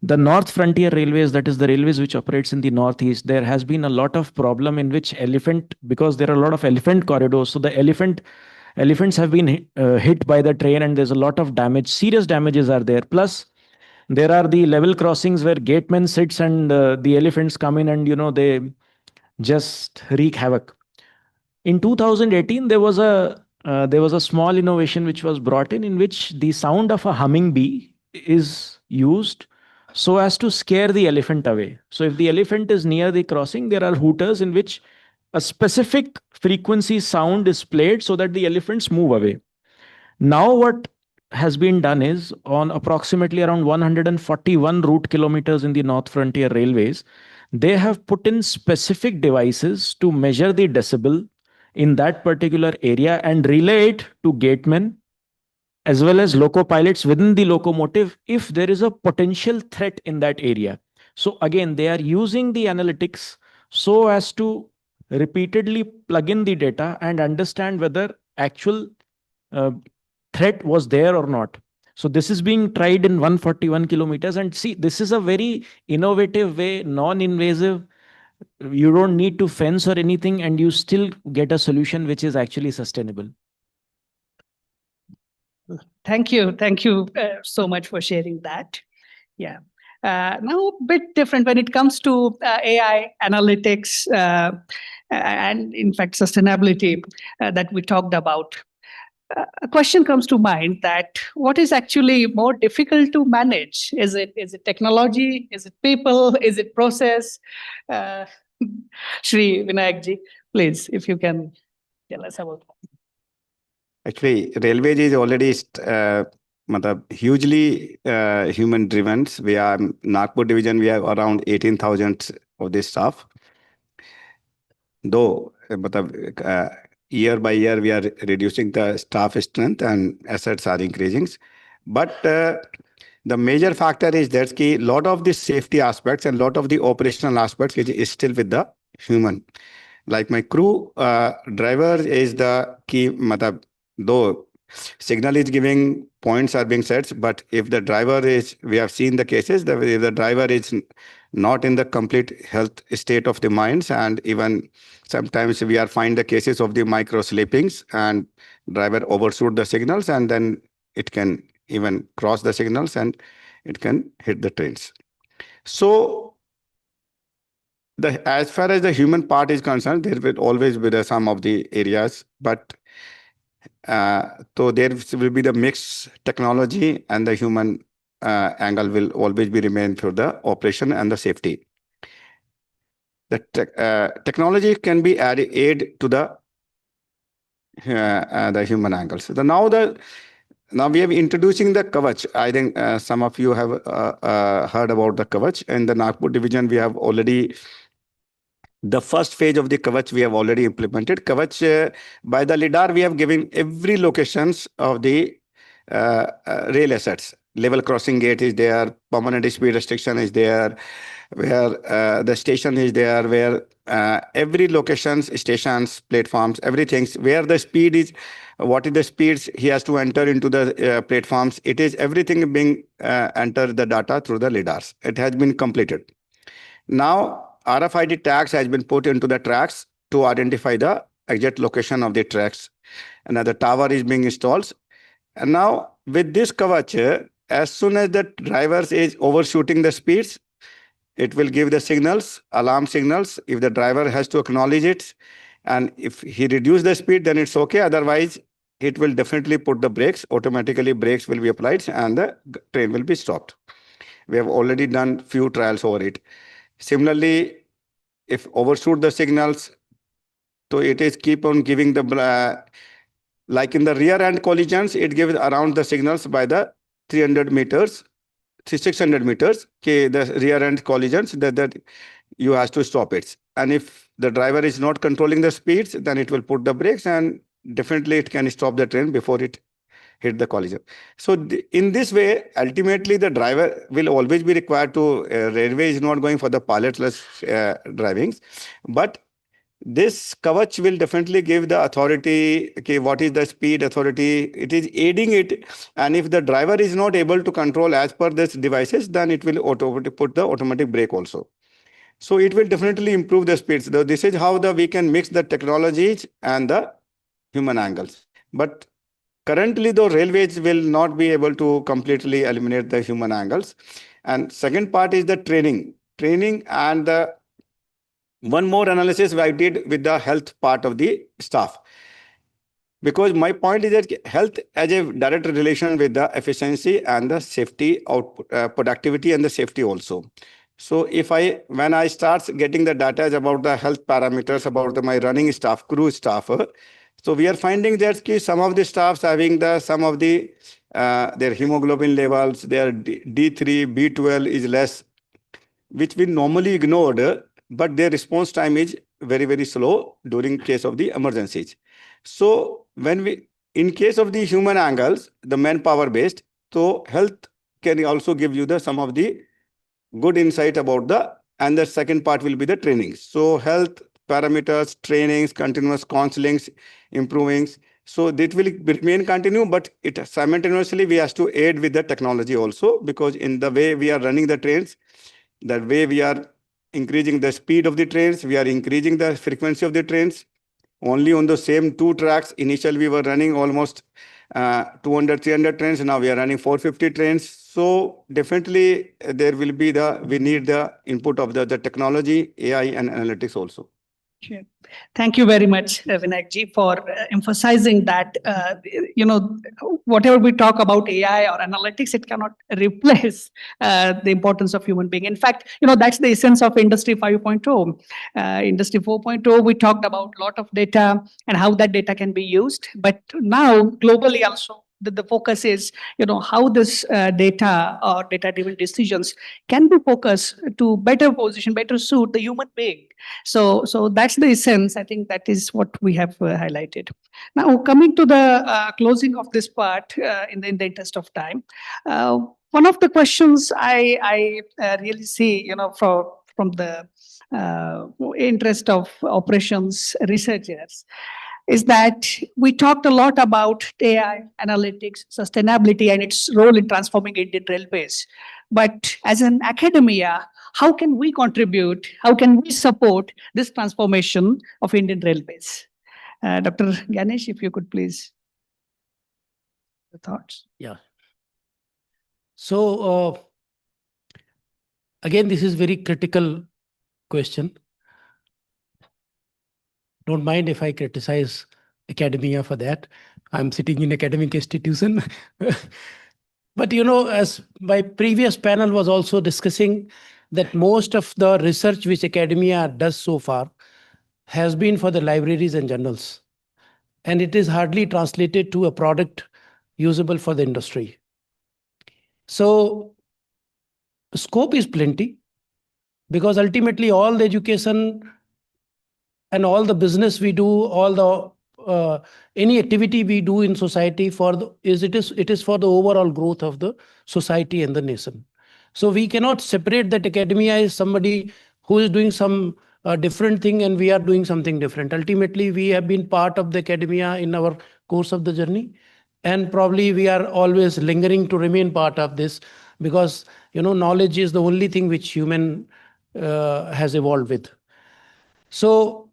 the North Frontier Railways, that is the railways which operates in the Northeast, there has been a lot of problem in which elephant, because there are a lot of elephant corridors. So the elephants have been hit by the train, and there's a lot of damage. Serious damages are there. Plus, there are the level crossings where gateman sits and the elephants come in and they just wreak havoc. In 2018, there was a small innovation which was brought in which the sound of a humming bee is used so as to scare the elephant away. So if the elephant is near the crossing, there are hooters in which a specific frequency sound is played so that the elephants move away. Now, what has been done is on approximately around 141 route kilometers in the North Frontier Railways, they have put in specific devices to measure the decibel in that particular area and relay it to gatemen as well as loco pilots within the locomotive if there is a potential threat in that area. So, again, they are using the analytics so as to repeatedly plug in the data and understand whether actual uh, threat was there or not. So this is being tried in 141 kilometers. And see, this is a very innovative way, non-invasive. You don't need to fence or anything, and you still get a solution which is actually sustainable. Thank you. Thank you so much for sharing that. Yeah. Now, a bit different when it comes to AI analytics and, in fact, sustainability that we talked about. A question comes to mind that what is actually more difficult to manage? Is it technology? Is it people? Is it process? Uh, Shri Vinayakji, please, if you can tell us about that. Actually, railways is already hugely human driven. We are Nagpur division. We have around 18,000 of this staff. Though, year by year we are reducing the staff strength and assets are increasing, but the major factor is that a lot of the safety aspects and lot of the operational aspects is still with the human. Like my crew driver is the key. Though signal is giving, points are being set, but if the driver is, we have seen the cases that if the driver is not in the complete health state of the minds, and even sometimes we are find the cases of the micro sleepings and driver overshoot the signals, and then it can even cross the signals and it can hit the trains. So as far as the human part is concerned, there will always be some of the areas, but so there will be the mixed technology and the human angle will always be remain for the operation and the safety. The technology can be aid to the human angles. So now we are introducing the Kavach. I think some of you have heard about the Kavach. In the Nagpur division, we have already the first phase of the Kavach we have already implemented. Kavach by the LiDAR we have given every locations of the rail assets. Level crossing gate is there, permanent speed restriction is there, where the station is there, where every locations, stations, platforms, everything, where the speed is, what is the speeds he has to enter into the platforms. It is everything being enter the data through the LiDARs. It has been completed. Now RFID tags has been put into the tracks to identify the exact location of the tracks. Another tower is being installed. And now with this Kavach, as soon as the driver is overshooting the speeds, it will give the signals, alarm signals. If the driver has to acknowledge it, and if he reduce the speed, then it's okay. Otherwise, it will definitely put the brakes. Automatically, brakes will be applied and the train will be stopped. We have already done few trials over it. Similarly, if overshoot the signals, so it is keep on giving the like in the rear end collisions, it gives around the signals by the 300 meters, 600 meters, okay, the rear end collisions, that you have to stop it. And if the driver is not controlling the speeds, then it will put the brakes, and definitely it can stop the train before it hit the collision. So in this way, ultimately the driver will always be required to, railway is not going for the pilotless drivings, but this kavach will definitely give the authority, okay, what is the speed authority, it is aiding it. And if the driver is not able to control as per this devices, then it will put the automatic brake also. So it will definitely improve the speeds. So this is how we can mix the technologies and the human angles. But currently, though, railways will not be able to completely eliminate the human angles. And second part is the training. Training and the one more analysis I did with the health part of the staff. Because my point is that health has a direct relation with the efficiency and the safety output, productivity and the safety also. So if when I start getting the data about the health parameters about my running staff, crew staff, so we are finding that some of the staffs having some of the their hemoglobin levels, their D3, B12 is less, which we normally ignored, but their response time is very, very slow during case of the emergencies. So in case of the human angles, the manpower based, so health can also give you some of the good insight about and the second part will be the trainings. So health parameters, trainings, continuous counselings, improvings. So that will remain continue, but it simultaneously we have to aid with the technology also, because in the way we are running the trains, the way we are increasing the speed of the trains, we are increasing the frequency of the trains. Only on the same two tracks, initially we were running almost 200, 300 trains. Now we are running 450 trains. So definitely there will be we need the input of the technology, AI and analytics also. Sure. Thank you very much, Vinayak ji, for emphasizing that, whatever we talk about AI or analytics, it cannot replace the importance of human being. In fact, that's the essence of Industry 5.0. Industry 4.0, we talked about a lot of data and how that data can be used. But now, globally also, the focus is, how this data or data-driven decisions can be focused to better position, better suit the human being. So that's the essence. I think that is what we have highlighted. Now, coming to the closing of this part, in the interest of time, one of the questions I really see, from the interest of operations researchers, is that we talked a lot about AI, analytics, sustainability, and its role in transforming Indian railways. But as an academia, how can we contribute? How can we support this transformation of Indian railways? Dr. Ganesh, if you could please, your thoughts. Yeah. So again, this is very critical question. Don't mind if I criticize academia for that. I'm sitting in academic institution. But as my previous panel was also discussing, that most of the research which academia does so far has been for the libraries and journals. And it is hardly translated to a product usable for the industry. So scope is plenty, because ultimately all the education and all the business we do, all the any activity we do in society it is for the overall growth of the society and the nation. So we cannot separate that academia is somebody who is doing some different thing and we are doing something different. Ultimately, we have been part of the academia in our course of the journey, and probably we are always lingering to remain part of this, because knowledge is the only thing which human has evolved with. So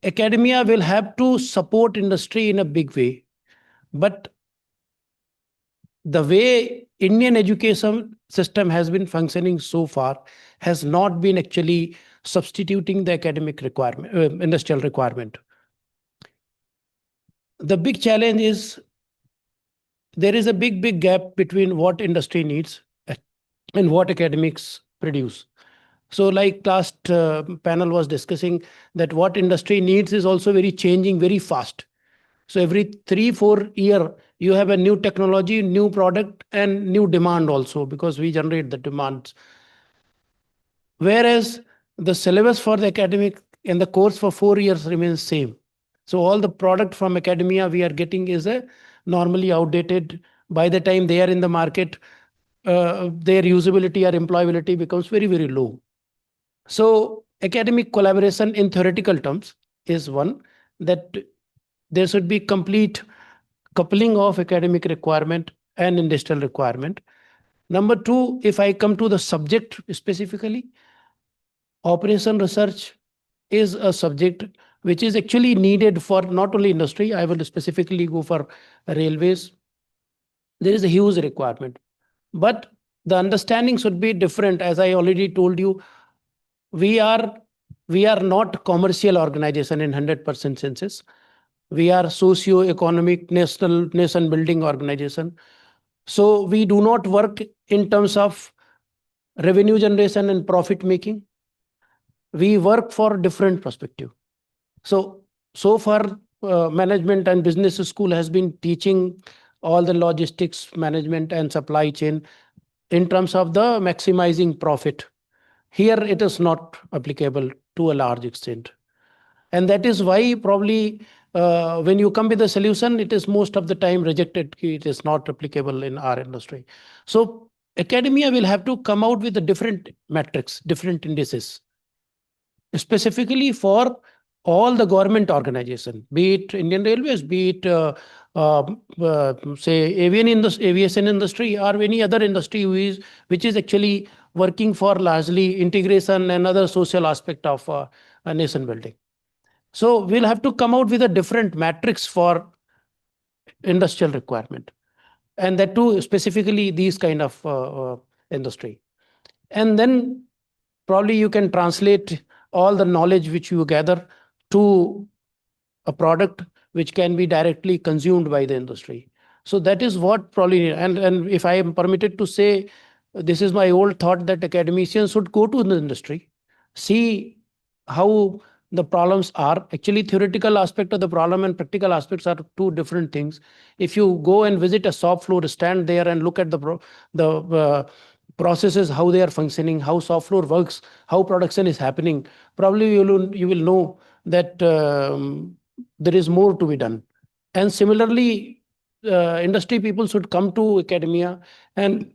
academia will have to support industry in a big way, but the way Indian education system has been functioning so far has not been actually substituting the academic requirement, industrial requirement. The big challenge is there is a big gap between what industry needs and what academics produce. So like last panel was discussing, that what industry needs is also changing very fast. So every 3-4 year, you have a new technology, new product, and new demand also, because we generate the demands. Whereas the syllabus for the academic and the course for 4 years remains same. So all the product from academia we are getting is a normally outdated. By the time they are in the market, their usability or employability becomes very, very low. So academic collaboration in theoretical terms is one, that there should be complete coupling of academic requirement and industrial requirement. Number two, if I come to the subject specifically, operation research is a subject which is actually needed for not only industry. I will specifically go for railways. There is a huge requirement, but the understanding should be different. As I already told you, we are we are not commercial organization in 100% senses. We are socio-economic national nation building organization. So we do not work in terms of revenue generation and profit making. We work for different perspective. So far, management and business school has been teaching all the logistics management and supply chain in terms of the maximizing profit. Here it is not applicable to a large extent. And that is why probably when you come with a solution, it is most of the time rejected. It is not applicable in our industry. So academia will have to come out with a different metrics, different indices, specifically for all the government organization, be it Indian Railways, be it uh, say aviation industry, or any other industry which is actually working for largely integration and other social aspect of a nation building. So we'll have to come out with a different matrix for industrial requirement, and that too specifically these kind of industry. And then probably you can translate all the knowledge which you gather to a product which can be directly consumed by the industry. So that is what probably, and if I am permitted to say, this is my old thought, that academicians should go to the industry, see how the problems are. Actually, theoretical aspect of the problem and practical aspects are two different things. If you go and visit a shop floor, stand there and look at the processes, how they are functioning, how shop floor works, how production is happening, probably you will know that there is more to be done. And similarly, industry people should come to academia and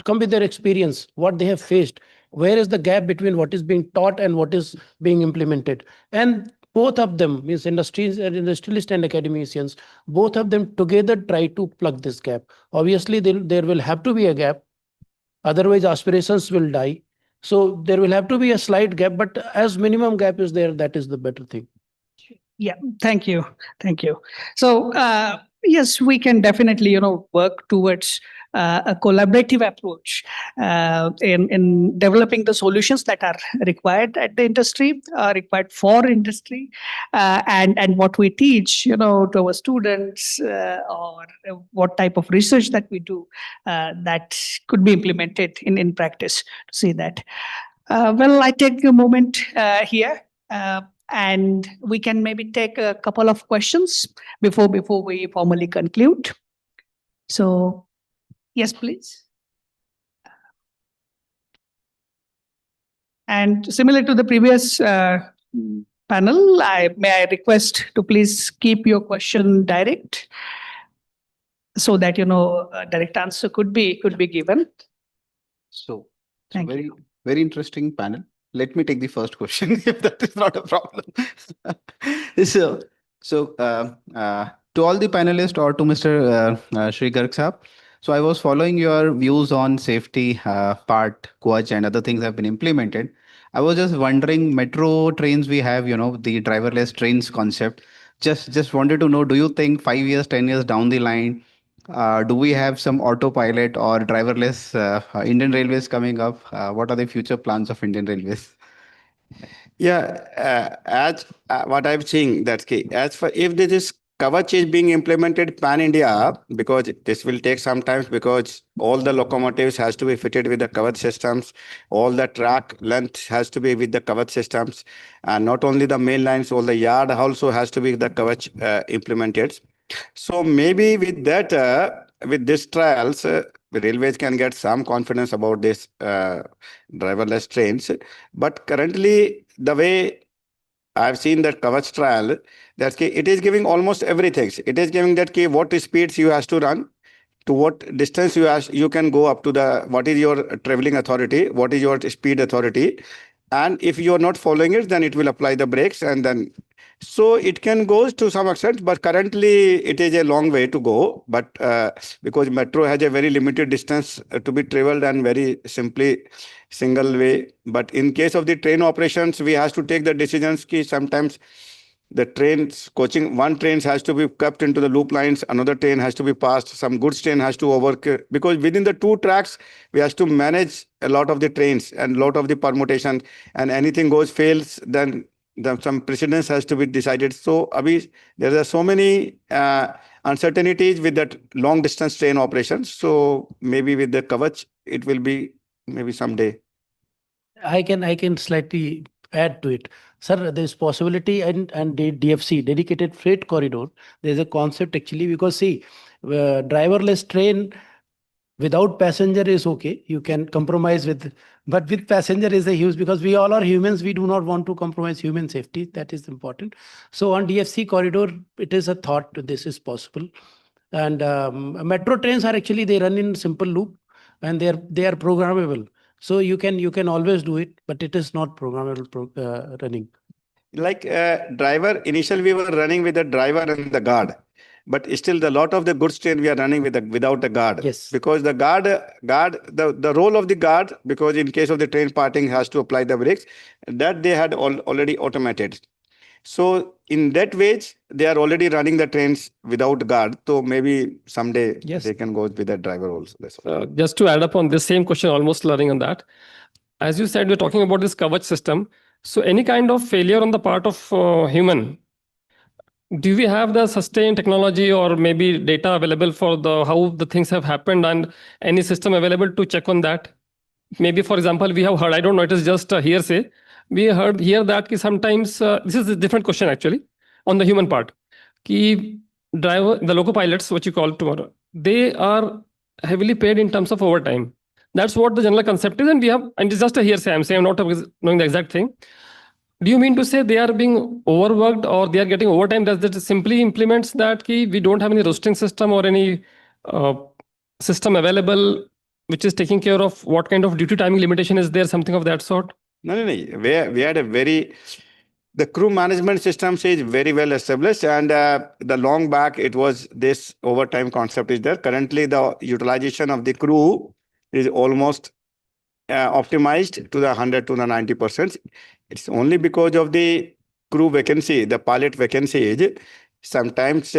come with their experience, what they have faced, where is the gap between what is being taught and what is being implemented. And both of them, means industries and industrialists and academicians, both of them together try to plug this gap. Obviously, there will have to be a gap, otherwise aspirations will die. So there will have to be a slight gap, but as minimum gap is there, that is the better thing. Yeah, thank you. Thank you. So, yes, we can definitely, work towards a collaborative approach in developing the solutions that are required at the industry, required for industry, and what we teach, to our students, or what type of research that we do that could be implemented in practice to see that. Well, I take a moment here. And we can maybe take a couple of questions before we formally conclude. So, yes, please. And similar to the previous panel, may I request to please keep your question direct, so that a direct answer could be given. So, Thank very you. very interesting panel. Let me take the first question if that is not a problem. So, to all the panelists or to Mr. Sri Garg Saab, so I was following your views on safety part, coach and other things have been implemented. I was just wondering, metro trains we have, the driverless trains concept. Just wanted to know, do you think 5 years, 10 years down the line, do we have some autopilot or driverless Indian Railways coming up? What are the future plans of Indian Railways? Yeah, as what I'm saying, that's key. As for if this is Kavach is being implemented pan-India because this will take some time because all the locomotives has to be fitted with the Kavach systems. All the track length has to be with the Kavach systems. And not only the main lines, all the yard also has to be the Kavach implemented. So maybe with that, with these trials, railways can get some confidence about this driverless trains. But currently, the way I've seen that Kavach trial, that it is giving almost everything. It is giving that what speeds you has to run, to what distance you can go up to the, what is your traveling authority, what is your speed authority, and if you are not following it, then it will apply the brakes, and then so it can go to some extent, but currently it is a long way to go. But because metro has a very limited distance to be traveled and very simply single way. But in case of the train operations, we have to take the decisions ki sometimes the trains coaching, one train has to be kept into the loop lines, another train has to be passed, some goods train has to over, because within the two tracks we have to manage a lot of the trains and lot of the permutation, and anything goes fails, then some precedence has to be decided. So abhi, there are so many uncertainties with that long distance train operations. So maybe with the Kavach it will be maybe someday. I can slightly add to it. Sir, there's possibility and DFC, dedicated freight corridor. There's a concept actually because see, driverless train without passenger is okay. You can compromise with, but with passenger is a huge because we all are humans. We do not want to compromise human safety. That is important. So on DFC corridor, it is a thought this is possible. And metro trains are actually they run in simple loop and they are programmable. So you can always do it, but it is not programmable running. Like driver, initially we were running with the driver and the guard, but still the lot of the goods train we are running with without the guard. Yes. Because the the role of the guard, because in case of the train parting has to apply the brakes, that they had already automated. So in that way, they are already running the trains without guard. So maybe someday Yes. they can go with the driver also. That's all. Just to add up on this same question, almost learning on that. As you said, we're talking about this Kavach system. So any kind of failure on the part of human, do we have the sustained technology or maybe data available for the how the things have happened and any system available to check on that? Maybe, for example, we have heard, I don't know, it is just a hearsay. We heard here that ki sometimes, this is a different question actually, on the human part. Ki driver, the loco pilots, what you call tomorrow, they are heavily paid in terms of overtime. That's what the general concept is. And we have, and it's just a hearsay, I'm saying, I'm not knowing the exact thing. Do you mean to say they are being overworked or they are getting overtime? Does that simply implements that key? We don't have any roasting system or any system available which is taking care of what kind of duty timing limitation is there, something of that sort? No. We had a very, the crew management system is very well established, and the long back it was this overtime concept is there. Currently, the utilization of the crew is almost optimized to the 100 to the 90%. It's only because of the crew vacancy, the pilot vacancy. Sometimes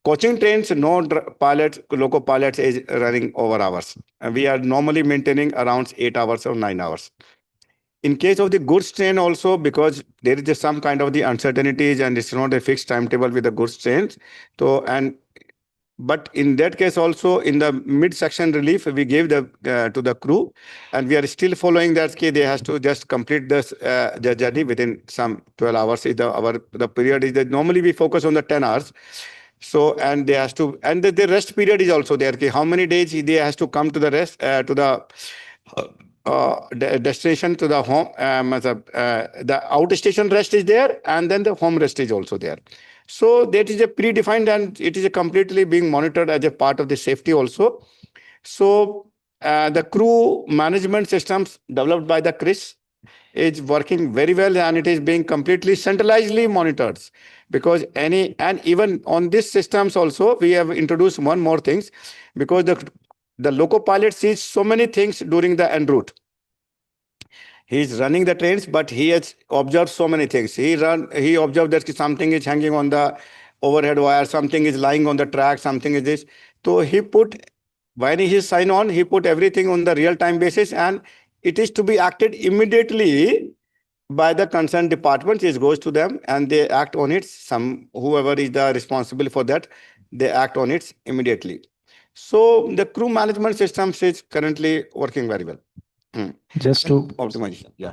coaching trains, no pilots, loco pilots is running over hours. We are normally maintaining around 8 hours or 9 hours. In case of the goods train also, because there is just some kind of the uncertainties and it's not a fixed timetable with the goods trains. So, but in that case also in the mid-section relief, we gave the to the crew, and we are still following that case. They has to just complete this the journey within some 12 hours. Is the period is that normally we focus on the 10 hours. So, and they has to, and the rest period is also there. How many days they has to come to the rest to the destination, to the home, the outstation rest is there, and then the home rest is also there. So that is a predefined, and it is a completely being monitored as a part of the safety also. So the crew management systems developed by the Chris is working very well, and it is being completely centralizedly monitored. Because and even on these systems also, we have introduced one more things, because the loco pilot sees so many things during the en route. He is running the trains, but he has observed so many things. He observed that something is hanging on the overhead wire, something is lying on the track, something is this. So he put, when he sign on, he put everything on the real time basis, and it is to be acted immediately by the concerned departments, it goes to them and they act on it. Whoever is the responsible for that, they act on it immediately. So the crew management systems is currently working very well. Just to Optimization, yeah.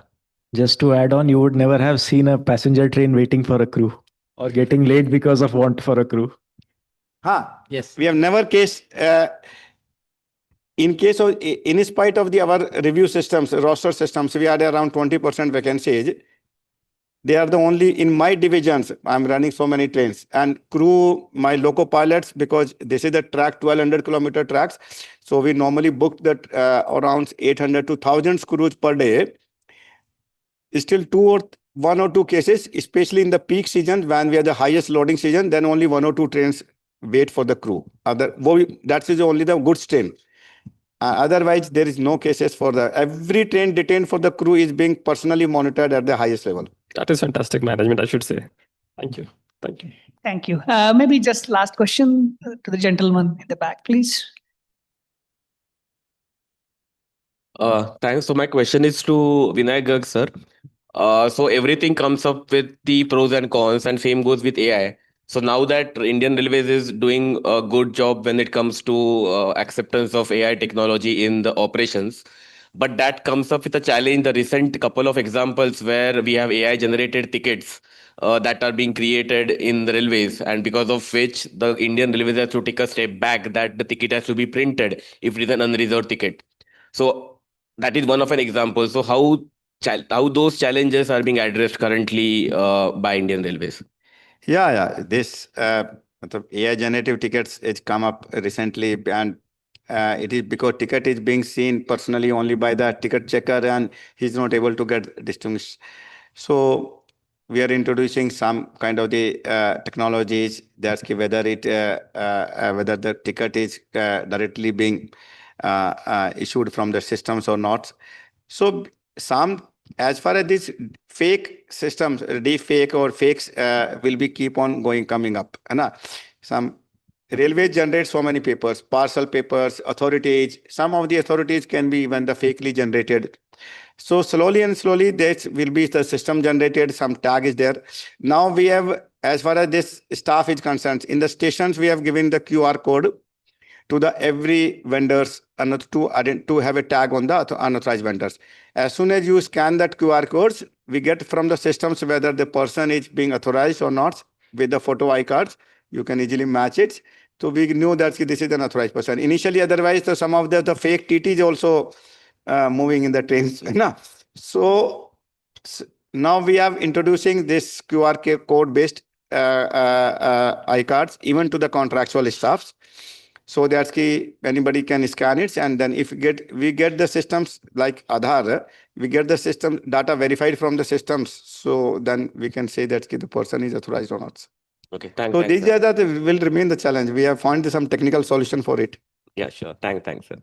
Just to add on, you would never have seen a passenger train waiting for a crew or getting late because of want for a crew. Yes. We have never in spite of our review systems, roster systems, we had around 20% vacancies. They are the only in my divisions. I'm running so many trains and crew, my loco pilots, because this is the track, 1200-kilometer tracks. So we normally book that around 800 to 1000 crews per day. Still one or two cases, especially in the peak season when we have the highest loading season, then only one or two trains wait for the crew. That is only the good train. Otherwise, there is no cases for every train detained for the crew is being personally monitored at the highest level. That is fantastic management, I should say. Thank you. Thank you. Thank you. Maybe just last question to the gentleman in the back, please. Thanks. So my question is to Vinay Garg, sir. So everything comes up with the pros and cons, and same goes with AI. So now that Indian Railways is doing a good job when it comes to acceptance of AI technology in the operations, but that comes up with a challenge. The recent couple of examples where we have AI generated tickets that are being created in the railways, and because of which the Indian Railways has to take a step back that the ticket has to be printed if it is an unreserved ticket. So that is one of an example. So how those challenges are being addressed currently by Indian Railways? Yeah. This AI generative tickets has come up recently, and it is because ticket is being seen personally only by the ticket checker, and he's not able to get distinguished. So we are introducing some kind of the technologies that's whether the ticket is directly being issued from the systems or not. So as far as these fake systems, deep fake or fakes will be keep on coming up. Some railways generate so many papers, parcel papers, authorities. Some of the authorities can be even the fakely generated. So slowly this will be the system generated, some tag is there. Now we have, as far as this staff is concerned, in the stations we have given the QR code to the every vendors and to have a tag on the unauthorized vendors. As soon as you scan that QR codes, we get from the systems whether the person is being authorized or not with the photo iCards. You can easily match it. So we know that this is an authorized person. Initially, otherwise, some of the fake TTs also moving in the trains. So now we are introducing this QR code based iCards even to the contractual staffs. So that's key. Anybody can scan it, and then if we get the systems like Aadhaar, we get the system data verified from the systems. So then we can say that the person is authorized or not. Okay, thanks. So these are that will remain the challenge. We have found some technical solution for it. Yeah, sure. Thanks, sir.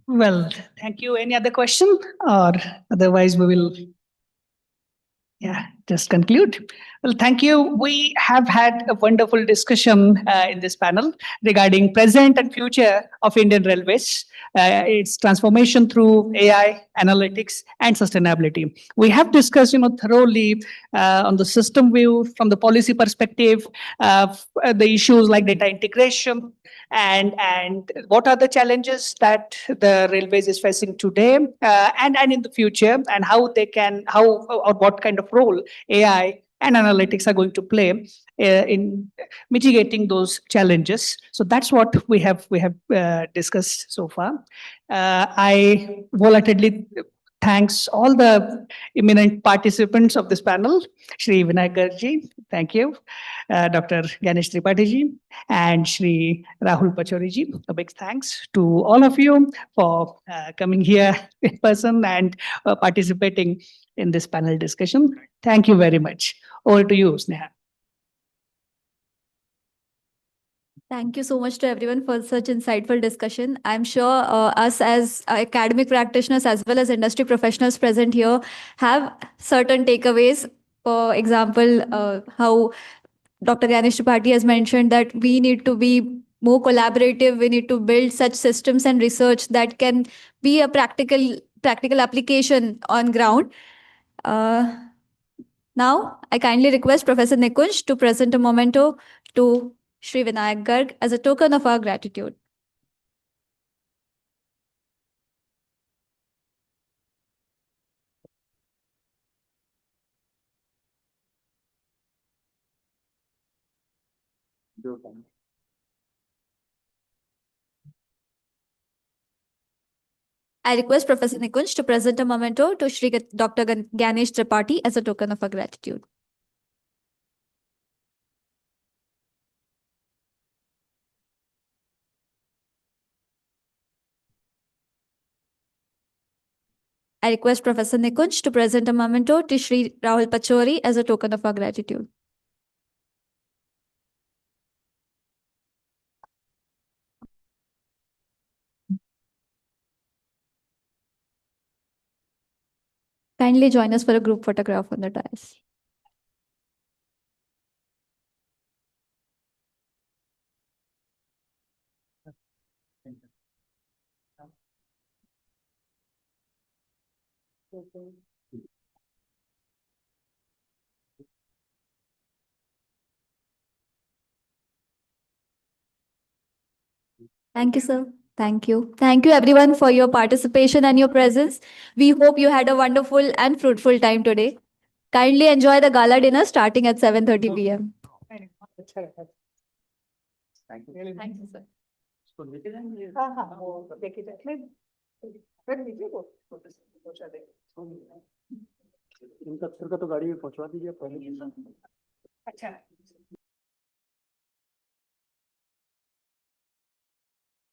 Well, thank you. Any other question? Or otherwise we will just conclude. Well, thank you. We have had a wonderful discussion in this panel regarding present and future of Indian Railways, its transformation through AI, analytics, and sustainability. We have discussed, thoroughly on the system view, from the policy perspective, the issues like data integration, and what are the challenges that the railways is facing today and in the future, and how or what kind of role AI and analytics are going to play in mitigating those challenges. So that's what we have discussed so far. I wholeheartedly thanks all the eminent participants of this panel. Shri Vinay Garg, thank you. Dr. Ganesh Tripathi and Shri Rahul Pachori. A big thanks to all of you for coming here in person and participating in this panel discussion. Thank you very much. Over to you, Sneha. Thank you so much to everyone for such insightful discussion. I'm sure us as academic practitioners as well as industry professionals present here have certain takeaways. For example, how Dr. Ganesh Tripathi has mentioned that we need to be more collaborative. We need to build such systems and research that can be a practical practical application on ground. Now, I kindly request Professor Nikunj to present a memento to Sri Vinayak Garg as a token of our gratitude. I request Professor Nikunj to present a memento to Sri Dr. Ganesh Tripathi as a token of our gratitude. I request Professor Nikunj to present a memento to Sri Rahul Pachori as a token of our gratitude. Kindly join us for a group photograph on the dais. Thank you, sir. Thank you. Thank you, everyone, for your participation and your presence. We hope you had a wonderful and fruitful time today. Kindly enjoy the gala dinner starting at 7:30 p.m. Thank you. Thank you, sir. इनका तो गाड़ी में पहुंचवा दीजिए पहले। अच्छा